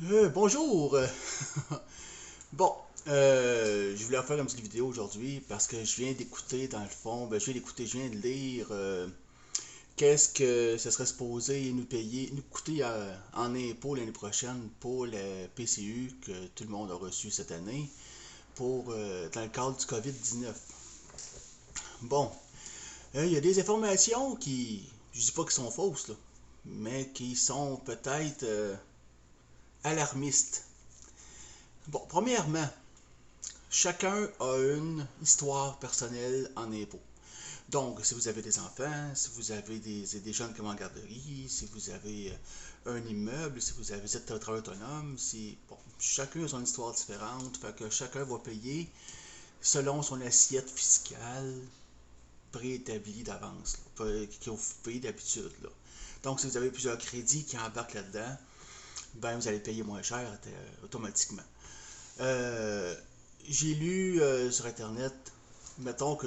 Bonjour! Bon, je voulais faire une petite vidéo aujourd'hui parce que je viens d'écouter, dans le fond, je viens de lire qu'est-ce que ce serait supposé nous payer, nous coûter en impôts l'année prochaine pour le PCU que tout le monde a reçu cette année dans le cadre du COVID-19. Bon, il y a des informations je dis pas qu'elles sont fausses, là, mais qui sont peut-être alarmistes. Bon, premièrement, chacun a une histoire personnelle en impôts. Donc, si vous avez des enfants, si vous avez des jeunes comme en garderie, si vous avez un immeuble, si vous êtes un travailleur autonome, bon, chacun a son histoire différente, fait que chacun va payer selon son assiette fiscale préétablie d'avance, qui vous payez d'habitude. Là. Donc, si vous avez plusieurs crédits qui embarquent là-dedans, ben vous allez payer moins cher automatiquement. Euh, j'ai lu sur Internet, mettons que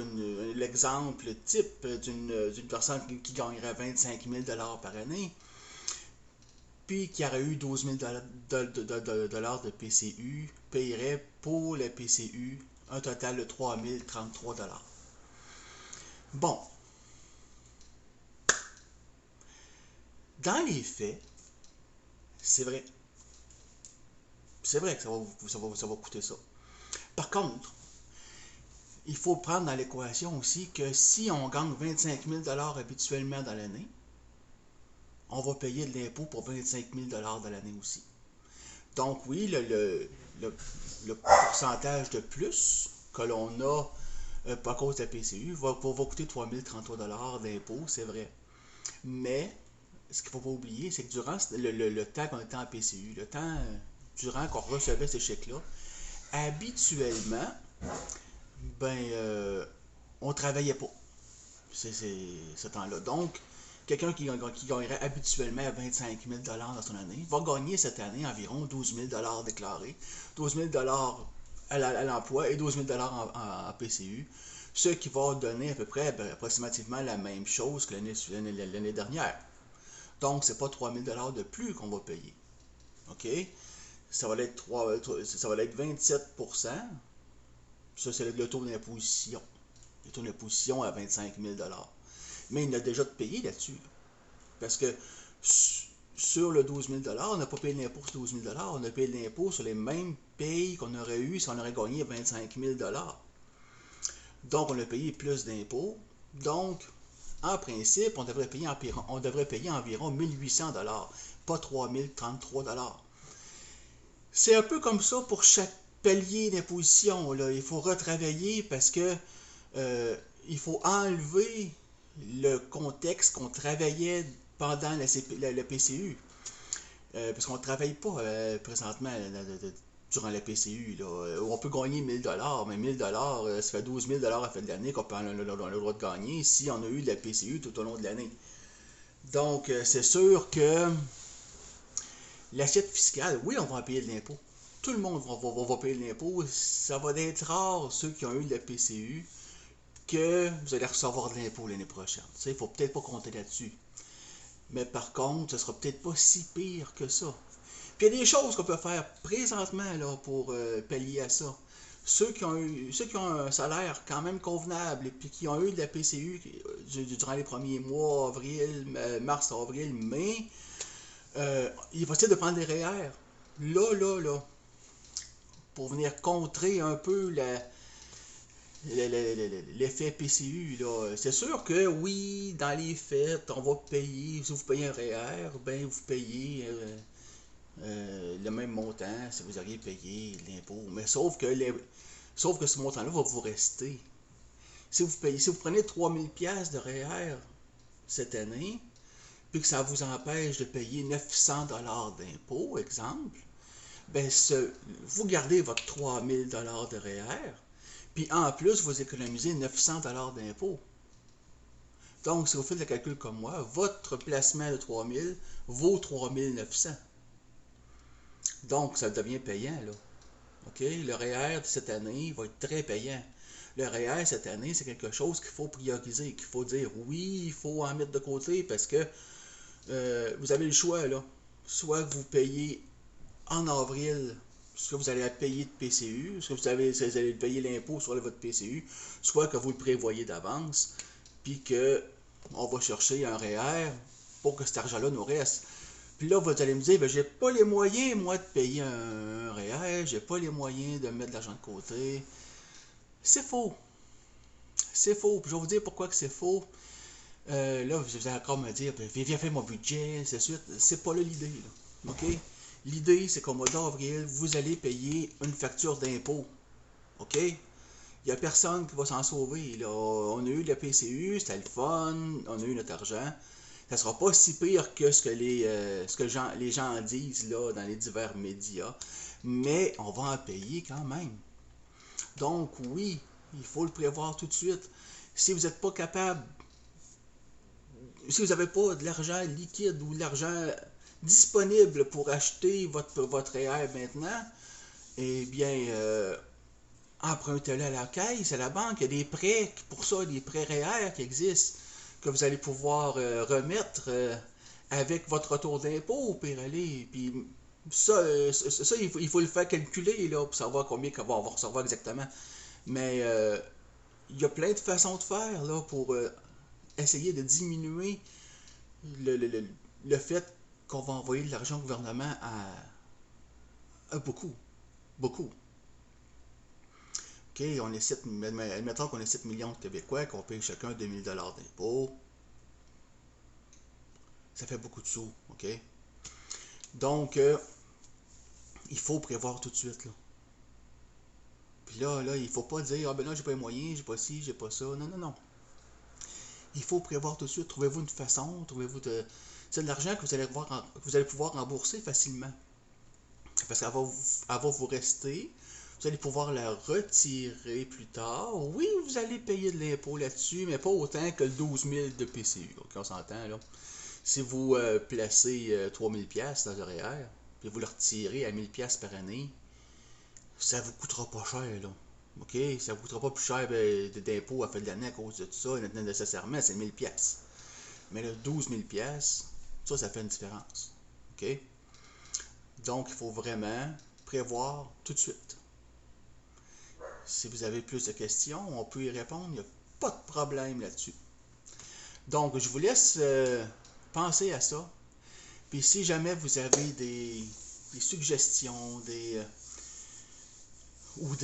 l'exemple type d'une personne qui gagnerait 25 000 par année, puis qui aurait eu 12 000 de PCU, payerait pour le PCU un total de 3 033 Bon, dans les faits, c'est vrai. C'est vrai que ça va coûter ça. Par contre, il faut prendre dans l'équation aussi que si on gagne 25 000 habituellement dans l'année, on va payer de l'impôt pour 25 000 de l'année aussi. Donc oui, le, le pourcentage de plus que l'on a à cause de la PCU va coûter 3 033 d'impôt, c'est vrai. Mais ce qu'il ne faut pas oublier, c'est que durant le temps qu'on était en PCU, le temps durant qu'on recevait ces chèques-là, habituellement, ben, on travaillait pas ce temps-là. Donc, quelqu'un qui gagnerait habituellement 25 000 dans son année va gagner cette année environ 12 000 déclarés, 12 000 à l'emploi et 12 000 en PCU, ce qui va donner à peu près approximativement la même chose que l'année dernière. Donc, c'est pas 3 000 de plus qu'on va payer. OK? Ça va être 27%. Ça, c'est le taux d'imposition. Le taux d'imposition à 25 000 mais il a déjà payé là-dessus. Parce que sur le 12 000 on n'a pas payé l'impôt sur 12 000 on a payé l'impôt sur les mêmes payes qu'on aurait eu si on aurait gagné 25 000 Donc, on a payé plus d'impôts. Donc, en principe, on devrait payer environ 1800 pas 3033 C'est un peu comme ça pour chaque palier d'imposition. Là. Il faut retravailler parce que euh, il faut enlever le contexte qu'on travaillait pendant la PCU. Parce qu'on ne travaille pas présentement durant la PCU. Là. On peut gagner 1000 mais 1000 ça fait 12 000 à la fin de l'année qu'on peut avoir le droit de gagner si on a eu de la PCU tout au long de l'année. Donc, c'est sûr que l'assiette fiscale, oui, on va en payer de l'impôt. Tout le monde va payer de l'impôt. Ça va être rare, ceux qui ont eu de la PCU, que vous allez recevoir de l'impôt l'année prochaine. Il ne faut peut-être pas compter là-dessus. Mais par contre, ce sera peut-être pas si pire que ça. Puis il y a des choses qu'on peut faire présentement là, pour pallier à ça. Ceux qui ont un salaire quand même convenable et puis qui ont eu de la PCU durant les premiers mois, mars, avril, mai, il est possible de prendre des REER. Là, pour venir contrer un peu l'effet PCU. C'est sûr que oui, dans les faits, on va payer, si vous payez un REER, ben vous payez le même montant si vous auriez payé l'impôt. Mais sauf que ce montant-là va vous rester. Si vous prenez 3000$ de REER cette année, puis que ça vous empêche de payer 900 d'impôt, exemple, ben vous gardez votre 3000 de REER, puis en plus, vous économisez 900 d'impôt. Donc, si vous faites le calcul comme moi, votre placement de 3000 vaut 3900. Donc, ça devient payant, là. OK? Le REER de cette année va être très payant. Le REER cette année, c'est quelque chose qu'il faut prioriser, qu'il faut dire oui, il faut en mettre de côté parce que vous avez le choix, là. Soit vous payez en avril ce que vous allez payer de PCU, ce que vous allez payer l'impôt sur votre PCU, soit que vous le prévoyez d'avance, puis que on va chercher un REER pour que cet argent-là nous reste. Puis là, vous allez me dire, ben, j'ai pas les moyens, moi, de payer un REER, j'ai pas les moyens de mettre de l'argent de côté. C'est faux. C'est faux. Puis je vais vous dire pourquoi que c'est faux. Là, vous allez encore me dire, ben, viens faire mon budget, c'est sûr. C'est pas là l'idée, là. OK? L'idée, c'est qu'au mois d'avril, vous allez payer une facture d'impôt. OK? Il n'y a personne qui va s'en sauver. Là. On a eu le PCU, c'était le fun, on a eu notre argent. Ça sera pas si pire que ce que les gens disent là, dans les divers médias, mais on va en payer quand même. Donc oui, il faut le prévoir tout de suite. Si vous n'êtes pas capable, si vous n'avez pas de l'argent liquide ou de l'argent disponible pour acheter votre REER maintenant, eh bien, empruntez-le à la caisse, à la banque. Il y a des prêts pour ça, des prêts REER qui existent, que vous allez pouvoir remettre avec votre retour d'impôt, puis aller. Puis ça, il faut le faire calculer là, pour savoir combien qu'on va recevoir exactement. Mais il y a plein de façons de faire là, pour essayer de diminuer le, le, le, le fait qu'on va envoyer de l'argent au gouvernement à beaucoup. Beaucoup. OK, admettons qu'on est 7 millions de Québécois, qu'on paye chacun 2000 $ d'impôts. Ça fait beaucoup de sous, OK? Donc, il faut prévoir tout de suite, là. Puis là, il faut pas dire, ah ben là, j'ai pas les moyens, j'ai pas ci, j'ai pas ça. Non, non, non. Il faut prévoir tout de suite. Trouvez-vous une façon, c'est de l'argent que vous allez pouvoir rembourser facilement. Parce qu'elle va vous rester. Vous allez pouvoir la retirer plus tard. Oui, vous allez payer de l'impôt là-dessus, mais pas autant que le 12 000 de PCU. OK, on s'entend, là. Si vous placez 3 000 $ dans le REER, puis vous le retirez à 1 000 $ par année, ça vous coûtera pas cher, là. OK? Ça vous coûtera pas plus cher d'impôt à fin de l'année à cause de tout ça. Nécessairement, c'est 1 000 $. Mais le 12 000 $, ça fait une différence. OK? Donc, il faut vraiment prévoir tout de suite. Si vous avez plus de questions, on peut y répondre. Il n'y a pas de problème là-dessus. Donc, je vous laisse penser à ça. Puis, si jamais vous avez des suggestions, ou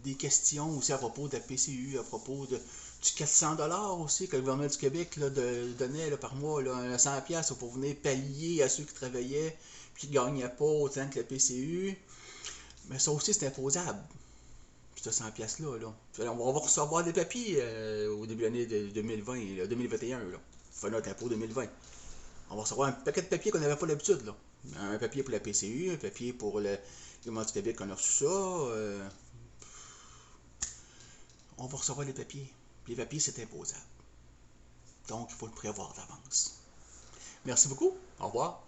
des questions aussi à propos de la PCU, à propos du 400 $ aussi que le gouvernement du Québec là, donnait là, par mois, là, 100 $ pour venir pallier à ceux qui travaillaient et qui ne gagnaient pas autant que la PCU. Mais ça aussi, c'est imposable, ce 100 $ là. On va recevoir des papiers au début de l'année 2020, 2021. Là. Enfin, notre impôt 2020. On va recevoir un paquet de papiers qu'on n'avait pas l'habitude. Là. Un papier pour la PCU, un papier pour le gouvernement du Québec qu'on a reçu ça. On va recevoir les papiers. Puis les papiers, c'est imposable. Donc, il faut le prévoir d'avance. Merci beaucoup. Au revoir.